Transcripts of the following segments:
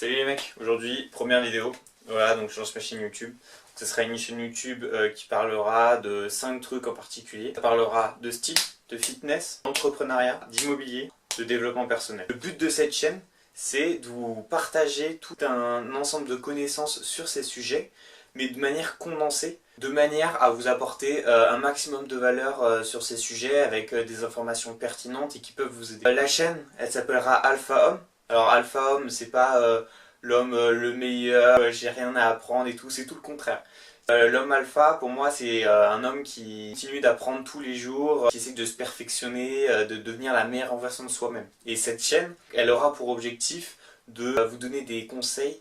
Salut les mecs, aujourd'hui première vidéo, voilà donc je lance ma chaîne YouTube. Ce sera une chaîne YouTube qui parlera de 5 trucs en particulier. Ça parlera de style, de fitness, d'entrepreneuriat, d'immobilier, de développement personnel. Le but de cette chaîne, c'est de vous partager tout un ensemble de connaissances sur ces sujets, mais de manière condensée, de manière à vous apporter un maximum de valeur sur ces sujets avec des informations pertinentes et qui peuvent vous aider. La chaîne, elle s'appellera Alpha Homme. Alors Alpha Homme, c'est pas l'homme le meilleur, j'ai rien à apprendre et tout, c'est tout le contraire. L'homme alpha, pour moi, c'est un homme qui continue d'apprendre tous les jours, qui essaie de se perfectionner, de devenir la meilleure version de soi-même. Et cette chaîne, elle aura pour objectif de vous donner des conseils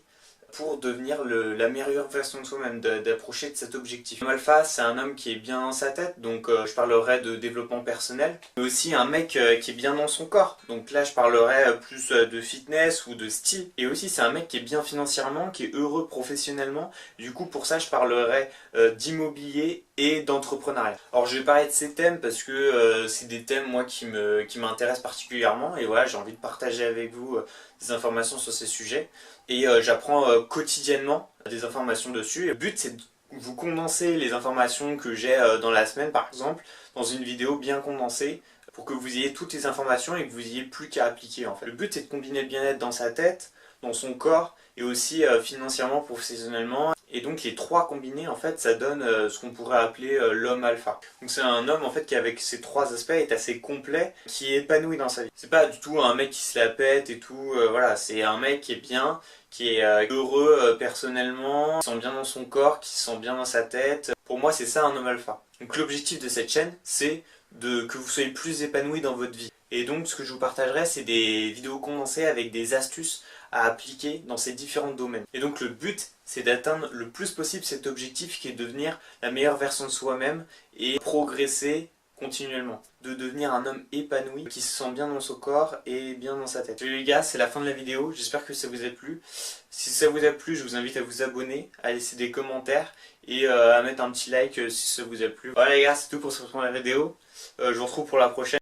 pour devenir la meilleure version de soi-même, d'approcher de cet objectif. L'homme alpha, c'est un homme qui est bien dans sa tête, donc je parlerai de développement personnel, mais aussi un mec qui est bien dans son corps, donc là je parlerai plus de fitness ou de style, et aussi c'est un mec qui est bien financièrement, qui est heureux professionnellement, du coup pour ça je parlerai d'immobilier et d'entrepreneuriat. Alors je vais parler de ces thèmes parce que c'est des thèmes moi qui m'intéressent particulièrement, et voilà j'ai envie de partager avec vous des informations sur ces sujets, et j'apprends quotidiennement des informations dessus. Et le but c'est de vous condenser les informations que j'ai dans la semaine par exemple, dans une vidéo bien condensée, pour que vous ayez toutes les informations et que vous ayez plus qu'à appliquer en fait. Le but c'est de combiner le bien-être dans sa tête, dans son corps, et aussi financièrement, professionnellement. Et donc les trois combinés en fait ça donne ce qu'on pourrait appeler l'homme alpha. Donc c'est un homme en fait qui avec ces trois aspects est assez complet, qui est épanoui dans sa vie. C'est pas du tout un mec qui se la pète et tout, voilà, c'est un mec qui est bien, qui est heureux personnellement, qui se sent bien dans son corps, qui se sent bien dans sa tête. Pour moi c'est ça un homme alpha. Donc l'objectif de cette chaîne c'est que vous soyez plus épanoui dans votre vie. Et donc ce que je vous partagerai c'est des vidéos condensées avec des astuces à appliquer dans ces différents domaines. Et donc le but c'est d'atteindre le plus possible cet objectif qui est de devenir la meilleure version de soi-même et progresser continuellement. De devenir un homme épanoui qui se sent bien dans son corps et bien dans sa tête. Salut les gars, c'est la fin de la vidéo, j'espère que ça vous a plu. Si ça vous a plu, je vous invite à vous abonner, à laisser des commentaires et à mettre un petit like si ça vous a plu. Voilà les gars, c'est tout pour cette première vidéo. Je vous retrouve pour la prochaine.